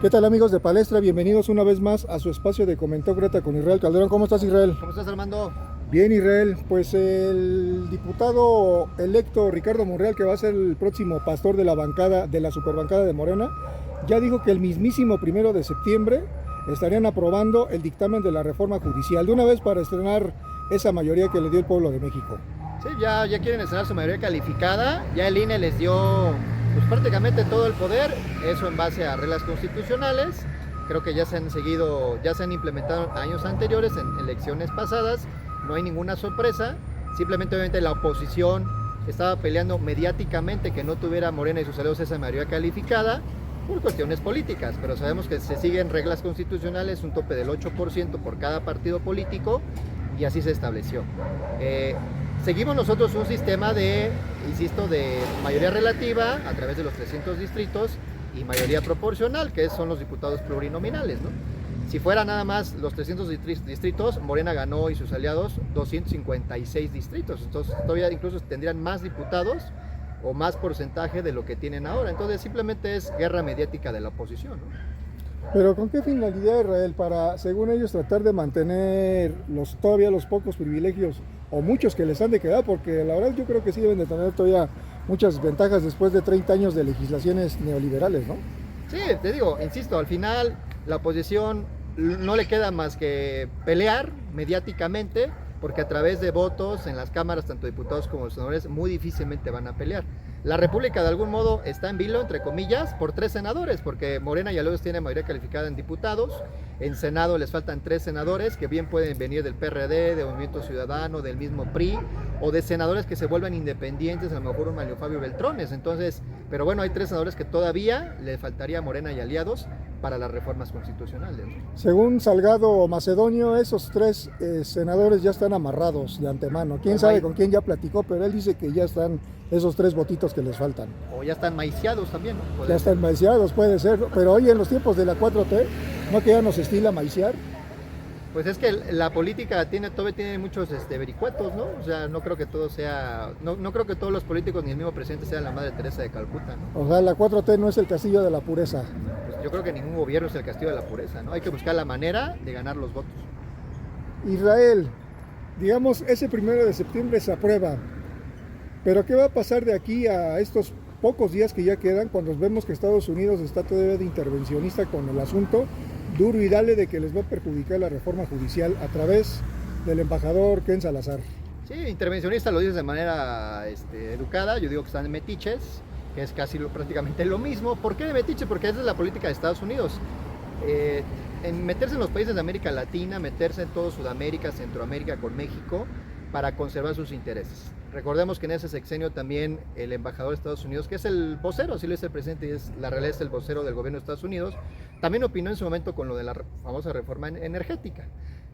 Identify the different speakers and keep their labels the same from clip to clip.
Speaker 1: ¿Qué tal, amigos de Palestra? Bienvenidos una vez más a su espacio de Comentócrata con Israel Calderón. ¿Cómo estás, Israel?
Speaker 2: ¿Cómo estás, Armando?
Speaker 1: Bien, Israel. Pues el diputado electo Ricardo Monreal, que va a ser el próximo pastor de la bancada, de la superbancada de Morena, ya dijo que el mismísimo 1 de septiembre estarían aprobando el dictamen de la reforma judicial, de una vez para estrenar esa mayoría que le dio el pueblo de México.
Speaker 2: Sí, ya quieren estrenar su mayoría calificada. Ya el INE les dio pues, prácticamente todo el poder. Eso en base a reglas constitucionales. Creo que ya se han implementado años anteriores, en elecciones pasadas. No hay ninguna sorpresa. Simplemente, obviamente, la oposición estaba peleando mediáticamente que no tuviera Morena y sus aliados esa mayoría calificada por cuestiones políticas, pero sabemos que se siguen reglas constitucionales, un tope del 8% por cada partido político, y así se estableció. Seguimos nosotros un sistema de mayoría relativa a través de los 300 distritos y mayoría proporcional, que son los diputados plurinominales, ¿no? Si fuera nada más los 300 distritos, Morena ganó y sus aliados 256 distritos, entonces todavía incluso tendrían más diputados o más porcentaje de lo que tienen ahora. Entonces simplemente es guerra mediática de la oposición, ¿no?
Speaker 1: Pero ¿con qué finalidad, Israel? Para, según ellos, tratar de mantener todavía los pocos privilegios o muchos que les han de quedar, porque la verdad yo creo que sí deben de tener todavía muchas ventajas después de 30 años de legislaciones neoliberales, ¿no?
Speaker 2: Sí, te digo, insisto, al final la oposición no le queda más que pelear mediáticamente, porque a través de votos en las cámaras, tanto diputados como senadores, muy difícilmente van a pelear. La República de algún modo está en vilo, entre comillas, por 3 senadores, porque Morena y aliados tienen mayoría calificada en diputados. En Senado les faltan 3 senadores que bien pueden venir del PRD, de Movimiento Ciudadano, del mismo PRI, o de senadores que se vuelvan independientes, a lo mejor un Mario Fabio Beltrones. Entonces, pero bueno, hay 3 senadores que todavía le faltaría a Morena y aliados para las reformas constitucionales, ¿no?
Speaker 1: Según Salgado Macedonio, esos 3 senadores ya están amarrados de antemano. Quién sabe con quién ya platicó, pero él dice que ya están esos 3 votitos que les faltan.
Speaker 2: O ya están maiciados también, ¿no?
Speaker 1: Ya están maiciados, puede ser. Pero hoy en los tiempos de la 4T, ¿no que ya nos estila maiciar?
Speaker 2: Pues es que la política todavía tiene muchos vericuetos, ¿no? O sea, no creo que todo sea, no creo que todos los políticos ni el mismo presidente sean la Madre Teresa de Calcuta, ¿no?
Speaker 1: O sea, la 4T no es el castillo de la pureza.
Speaker 2: Pues yo creo que ningún gobierno es el castillo de la pureza, ¿no? Hay que buscar la manera de ganar los votos.
Speaker 1: Israel, digamos, ese 1 de septiembre se aprueba. Pero ¿qué va a pasar de aquí a estos pocos días que ya quedan, cuando vemos que Estados Unidos está todavía de intervencionista con el asunto, duro y dale de que les va a perjudicar la reforma judicial a través del embajador Ken Salazar?
Speaker 2: Sí, intervencionista lo dices de manera educada. Yo digo que están de metiches, que es casi prácticamente lo mismo. ¿Por qué de metiches? Porque esa es la política de Estados Unidos. En meterse en los países de América Latina, meterse en todo Sudamérica, Centroamérica con México, para conservar sus intereses. Recordemos que en ese sexenio también el embajador de Estados Unidos, que es el vocero, así lo es el presidente y la realidad es el vocero del gobierno de Estados Unidos, también opinó en su momento con lo de la famosa reforma energética.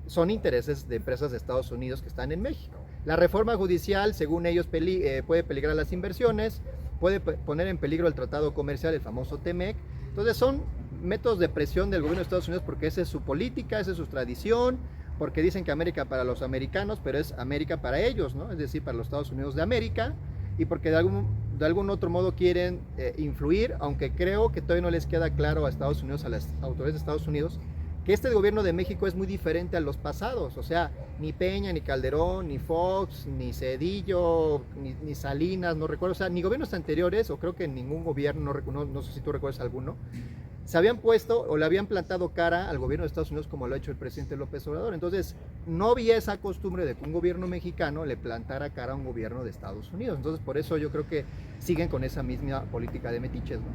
Speaker 2: Son intereses de empresas de Estados Unidos que están en México. La reforma judicial, según ellos, puede peligrar las inversiones, puede poner en peligro el tratado comercial, el famoso TEMEC. Entonces son métodos de presión del gobierno de Estados Unidos porque esa es su política, esa es su tradición, porque dicen que América para los americanos, pero es América para ellos, ¿no? Es decir, para los Estados Unidos de América, y porque de algún otro modo quieren influir, aunque creo que todavía no les queda claro a Estados Unidos, a las autoridades de Estados Unidos, que este gobierno de México es muy diferente a los pasados. O sea, ni Peña, ni Calderón, ni Fox, ni Cedillo, ni Salinas, no recuerdo, o sea, ni gobiernos anteriores, o creo que ningún gobierno, no sé si tú recuerdas alguno, se habían puesto o le habían plantado cara al gobierno de Estados Unidos como lo ha hecho el presidente López Obrador. Entonces, no había esa costumbre de que un gobierno mexicano le plantara cara a un gobierno de Estados Unidos. Entonces, por eso yo creo que siguen con esa misma política de metiches, ¿no?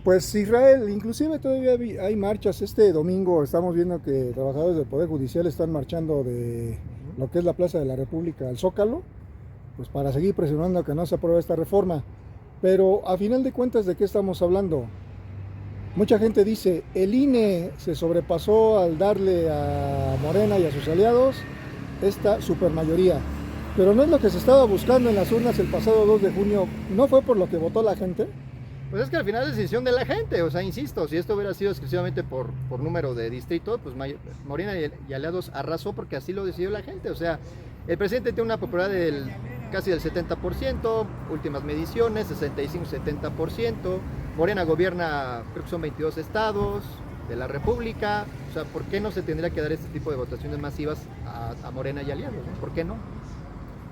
Speaker 1: Pues Israel, inclusive todavía hay marchas. Este domingo estamos viendo que trabajadores del Poder Judicial están marchando de lo que es la Plaza de la República al Zócalo, pues para seguir presionando a que no se apruebe esta reforma. Pero a final de cuentas, ¿de qué estamos hablando? Mucha gente dice, el INE se sobrepasó al darle a Morena y a sus aliados esta supermayoría. Pero no es lo que se estaba buscando en las urnas el pasado 2 de junio. ¿No fue por lo que votó la gente?
Speaker 2: Pues es que al final es decisión de la gente. O sea, insisto, si esto hubiera sido exclusivamente por número de distrito, pues Morena y aliados arrasó porque así lo decidió la gente. O sea, el presidente tiene una popularidad casi del 70%, últimas mediciones, 65-70%. Morena gobierna, creo que son 22 estados de la República. O sea, ¿por qué no se tendría que dar este tipo de votaciones masivas a Morena y aliados, ¿no? ¿Por qué no?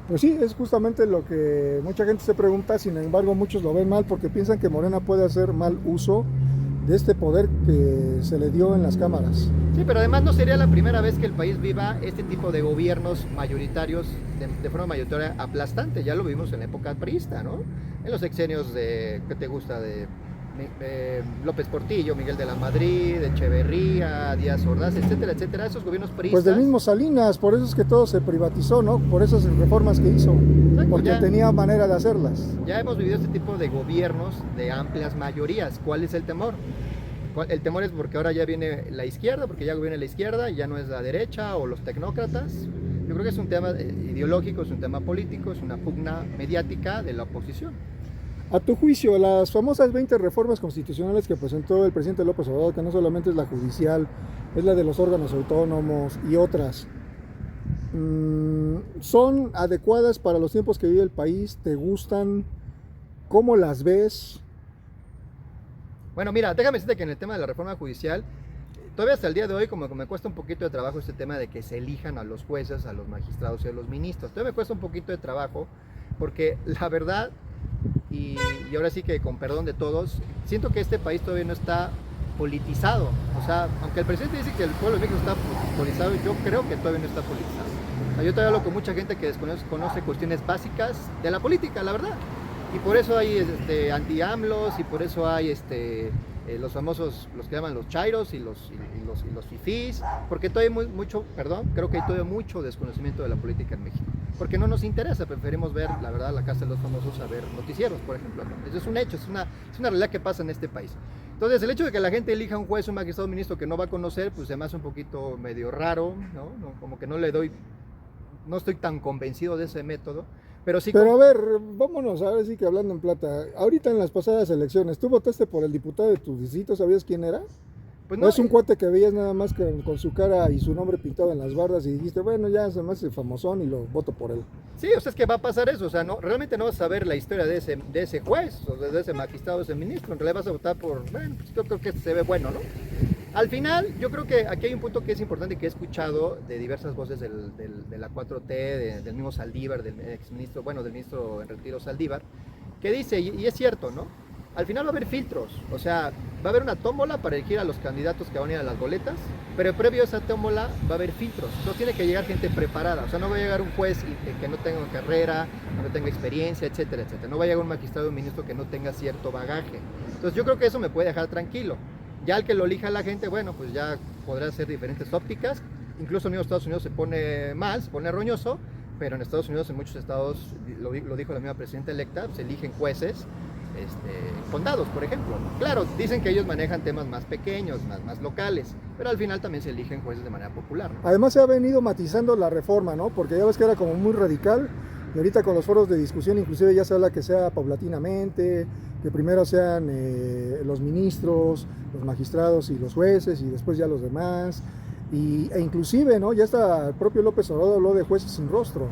Speaker 1: Pues sí, es justamente lo que mucha gente se pregunta, sin embargo muchos lo ven mal porque piensan que Morena puede hacer mal uso de este poder que se le dio en las cámaras.
Speaker 2: Sí, pero además no sería la primera vez que el país viva este tipo de gobiernos mayoritarios de forma mayoritaria aplastante. Ya lo vimos en la época priista, ¿no? En los sexenios de, ¿qué te gusta? De López Portillo, Miguel de la Madrid, Echeverría, Díaz Ordaz, etcétera, etcétera, esos gobiernos priistas.
Speaker 1: Pues del mismo Salinas, por eso es que todo se privatizó, ¿no? Por esas reformas que hizo, porque tenía manera de hacerlas.
Speaker 2: Ya hemos vivido este tipo de gobiernos de amplias mayorías. ¿Cuál es el temor? El temor es porque ahora ya viene la izquierda, porque ya gobierna la izquierda y ya no es la derecha o los tecnócratas. Yo creo que es un tema ideológico, es un tema político, es una pugna mediática de la oposición.
Speaker 1: A tu juicio, las famosas 20 reformas constitucionales que presentó el presidente López Obrador, que no solamente es la judicial, es la de los órganos autónomos y otras, ¿son adecuadas para los tiempos que vive el país? ¿Te gustan? ¿Cómo las ves?
Speaker 2: Bueno, mira, déjame decirte que en el tema de la reforma judicial, todavía hasta el día de hoy, como me cuesta un poquito de trabajo este tema de que se elijan a los jueces, a los magistrados y a los ministros. Todavía me cuesta un poquito de trabajo porque la verdad, y ahora sí que con perdón de todos, siento que este país todavía no está politizado. O sea, aunque el presidente dice que el pueblo de México está politizado, yo creo que todavía no está politizado. O sea, yo todavía hablo con mucha gente que desconoce cuestiones básicas de la política, la verdad. Y por eso hay anti-AMLOs y por eso hay los famosos, los que llaman los chairos y los fifís, porque todavía hay creo que hay todavía mucho desconocimiento de la política en México. Porque no nos interesa, preferimos ver, la verdad, la casa de los famosos a ver noticieros, por ejemplo. Eso es un hecho, es una realidad que pasa en este país. Entonces, el hecho de que la gente elija un juez, un magistrado, un ministro que no va a conocer, pues se me hace un poquito medio raro, ¿no? Como que no estoy tan convencido de ese método. Pero
Speaker 1: a ver, vámonos, ahora sí que hablando en plata. Ahorita en las pasadas elecciones, ¿tú votaste por el diputado de tu distrito? ¿Sabías quién era?
Speaker 2: Pues
Speaker 1: no, ¿o es un cuate que veías nada más con su cara y su nombre pintado en las bardas y dijiste, bueno, ya se me hace famosón y lo voto por él?
Speaker 2: Sí, o sea, es que va a pasar eso. O sea, realmente no vas a saber la historia de ese juez, o de ese magistrado, de ese ministro. En realidad vas a votar por, bueno, pues yo creo que se ve bueno, ¿no? Al final, yo creo que aquí hay un punto que es importante que he escuchado de diversas voces de la 4T, del mismo Saldívar, del exministro, bueno, del ministro en retiro Saldívar, que dice, y es cierto, ¿no? Al final va a haber filtros, o sea, va a haber una tómbola para elegir a los candidatos que van a ir a las boletas, pero previo a esa tómbola va a haber filtros. Entonces tiene que llegar gente preparada, o sea, no va a llegar un juez que no tenga carrera, no tenga experiencia, etcétera, etcétera. No va a llegar un magistrado o un ministro que no tenga cierto bagaje. Entonces yo creo que eso me puede dejar tranquilo. Ya el que lo elija la gente, bueno, pues ya podrá ser diferentes ópticas. Incluso en Estados Unidos se pone mal, se pone roñoso, pero en Estados Unidos, en muchos estados, lo dijo la misma presidenta electa, se eligen jueces, condados, por ejemplo. Claro, dicen que ellos manejan temas más pequeños, más locales, pero al final también se eligen jueces de manera popular, ¿no?
Speaker 1: Además se ha venido matizando la reforma, ¿no? Porque ya ves que era como muy radical, y ahorita con los foros de discusión inclusive ya se habla que sea paulatinamente, que primero sean los ministros, los magistrados y los jueces, y después ya los demás. E inclusive, ¿no? Ya hasta el propio López Obrador habló de jueces sin rostro.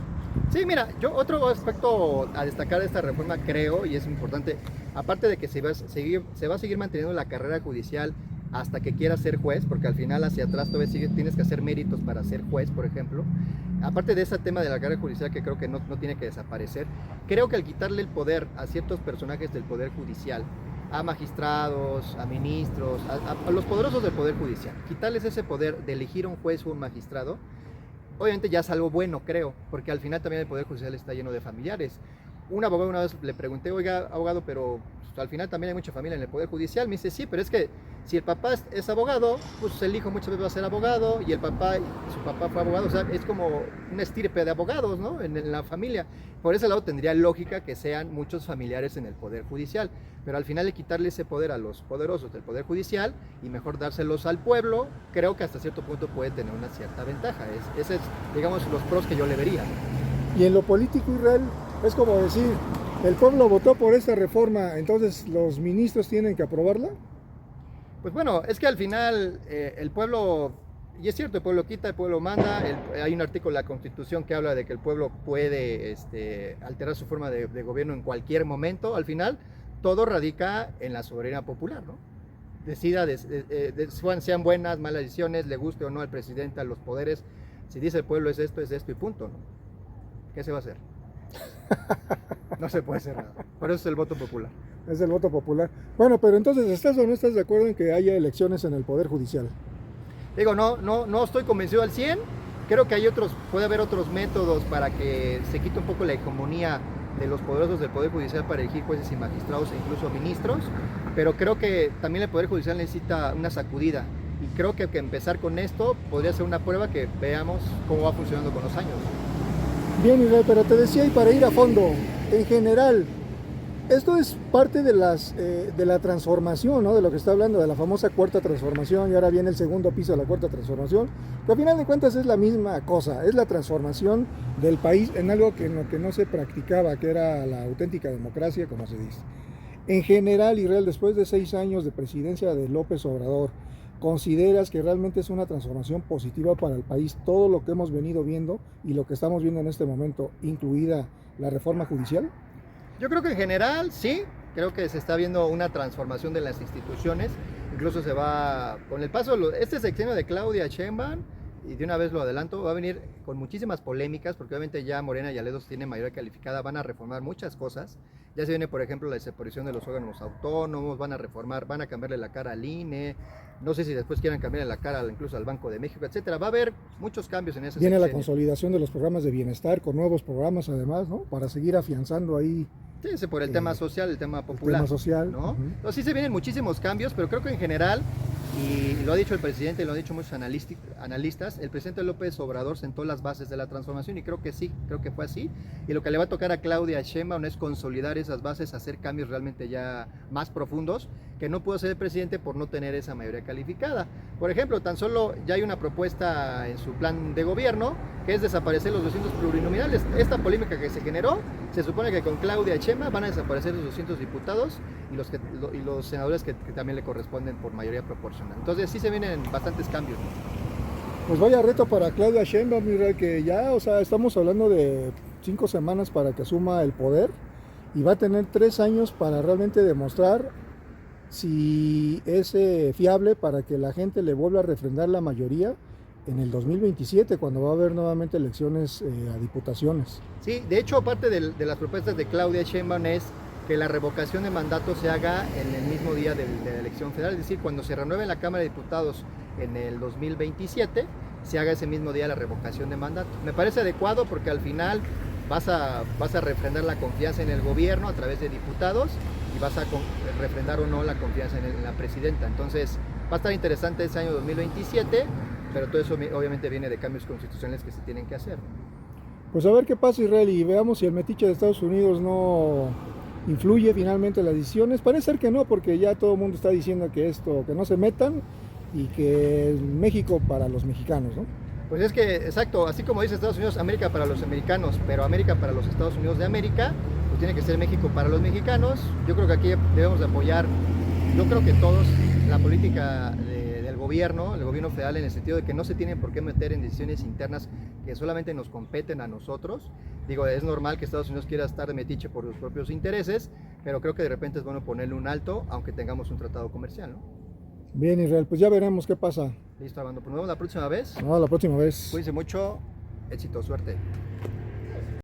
Speaker 2: Sí, mira, yo otro aspecto a destacar de esta reforma creo, y es importante, aparte de que se va a seguir manteniendo la carrera judicial hasta que quieras ser juez, porque al final hacia atrás todavía tienes que hacer méritos para ser juez, por ejemplo. Aparte de ese tema de la carrera judicial que creo que no tiene que desaparecer, creo que al quitarle el poder a ciertos personajes del poder judicial, a magistrados, a ministros, a los poderosos del poder judicial, quitarles ese poder de elegir un juez o un magistrado, obviamente ya es algo bueno, creo, porque al final también el poder judicial está lleno de familiares. Un abogado una vez le pregunté, oiga, abogado, pero pues, al final también hay mucha familia en el poder judicial. Me dice, sí, pero es que si el papá es abogado, pues el hijo muchas veces va a ser abogado y su papá fue abogado. O sea, es como una estirpe de abogados, ¿no? En la familia. Por ese lado tendría lógica que sean muchos familiares en el poder judicial. Pero al final de quitarle ese poder a los poderosos del poder judicial y mejor dárselos al pueblo, creo que hasta cierto punto puede tener una cierta ventaja. Ese es, digamos, los pros que yo le vería.
Speaker 1: Y en lo político, Israel, es como decir, el pueblo votó por esta reforma, entonces los ministros tienen que aprobarla.
Speaker 2: Pues bueno, es que al final el pueblo, y es cierto, el pueblo quita, el pueblo manda. Hay un artículo de la Constitución que habla de que el pueblo puede alterar su forma de gobierno en cualquier momento. Al final, todo radica en la soberanía popular, ¿no? Decida, sean buenas, malas decisiones, le guste o no al presidente, a los poderes, si dice el pueblo es esto y punto, ¿no? ¿Qué se va a hacer? No se puede hacer nada. Por eso es el voto popular.
Speaker 1: Es el voto popular. Bueno, pero entonces, ¿estás o no estás de acuerdo en que haya elecciones en el Poder Judicial?
Speaker 2: Digo, no estoy convencido al 100. Creo que puede haber otros métodos para que se quite un poco la hegemonía de los poderosos del Poder Judicial para elegir jueces y magistrados e incluso ministros, pero creo que también el Poder Judicial necesita una sacudida y creo que empezar con esto podría ser una prueba que veamos cómo va funcionando con los años.
Speaker 1: Bien, Israel, pero te decía, y para ir a fondo, en general, esto es parte de la transformación, ¿no? De lo que está hablando, de la famosa cuarta transformación, y ahora viene el segundo piso de la cuarta transformación, que al final de cuentas es la misma cosa, es la transformación del país en algo en lo que no se practicaba, que era la auténtica democracia, como se dice. En general, Israel, después de 6 años de presidencia de López Obrador, ¿consideras que realmente es una transformación positiva para el país todo lo que hemos venido viendo y lo que estamos viendo en este momento, incluida la reforma judicial?
Speaker 2: Yo creo que en general sí, creo que se está viendo una transformación de las instituciones, incluso se va, con el paso, este sexenio de Claudia Sheinbaum, y de una vez lo adelanto, va a venir con muchísimas polémicas, porque obviamente ya Morena y Aledos tienen mayoría calificada, van a reformar muchas cosas, ya se viene por ejemplo la desaparición de los órganos autónomos, van a cambiarle la cara al INE, no sé si después quieran cambiarle la cara incluso al Banco de México, etcétera, va a haber muchos cambios en ese
Speaker 1: Viene
Speaker 2: sexenio.
Speaker 1: la consolidación de los programas de bienestar con nuevos programas además, ¿no? Para seguir afianzando ahí.
Speaker 2: Sí, por el tema social, el tema popular.
Speaker 1: El tema social.
Speaker 2: ¿No? Entonces sí se vienen muchísimos cambios, pero creo que en general, y lo ha dicho el presidente, lo han dicho muchos analistas, el presidente López Obrador sentó las bases de la transformación y creo que sí, creo que fue así. Y lo que le va a tocar a Claudia Sheinbaum es consolidar esas bases, hacer cambios realmente ya más profundos, que no pudo hacer el presidente por no tener esa mayoría calificada. Por ejemplo, tan solo ya hay una propuesta en su plan de gobierno, que es desaparecer los 200 plurinominales. Esta polémica que se generó, se supone que con Claudia Sheinbaum van a desaparecer los 200 diputados y los senadores que también le corresponden por mayoría proporcional. Entonces sí se vienen bastantes cambios, ¿no?
Speaker 1: Pues vaya reto para Claudia Sheinbaum, mira, que ya, o sea, estamos hablando de 5 semanas para que asuma el poder y va a tener 3 años para realmente demostrar si es fiable para que la gente le vuelva a refrendar la mayoría en el 2027, cuando va a haber nuevamente elecciones a diputaciones.
Speaker 2: Sí, de hecho, parte de las propuestas de Claudia Sheinbaum es que la revocación de mandato se haga en el mismo día de la elección federal, es decir, cuando se renueve en la Cámara de Diputados en el 2027, se haga ese mismo día la revocación de mandato. Me parece adecuado porque al final vas a refrendar la confianza en el gobierno a través de diputados y vas a refrendar o no la confianza en la presidenta. Entonces va a estar interesante ese año 2027, pero todo eso obviamente viene de cambios constitucionales que se tienen que hacer.
Speaker 1: Pues a ver qué pasa, Israel, y veamos si el metiche de Estados Unidos no influye finalmente en las decisiones. Parece ser que no, porque ya todo el mundo está diciendo que no se metan y que México para los mexicanos, ¿no?
Speaker 2: Pues es que, exacto, así como dice Estados Unidos, América para los americanos, pero América para los Estados Unidos de América, pues tiene que ser México para los mexicanos. Yo creo que aquí debemos de apoyar, yo creo que todos, la política del gobierno, el gobierno federal, en el sentido de que no se tienen por qué meter en decisiones internas que solamente nos competen a nosotros. Digo, es normal que Estados Unidos quiera estar de metiche por sus propios intereses, pero creo que de repente es bueno ponerle un alto, aunque tengamos un tratado comercial, ¿no?
Speaker 1: Bien, Israel, pues ya veremos qué pasa.
Speaker 2: Listo, Armando, pues nos vemos la próxima vez.
Speaker 1: No, la próxima vez.
Speaker 2: Cuídense mucho, éxito, suerte.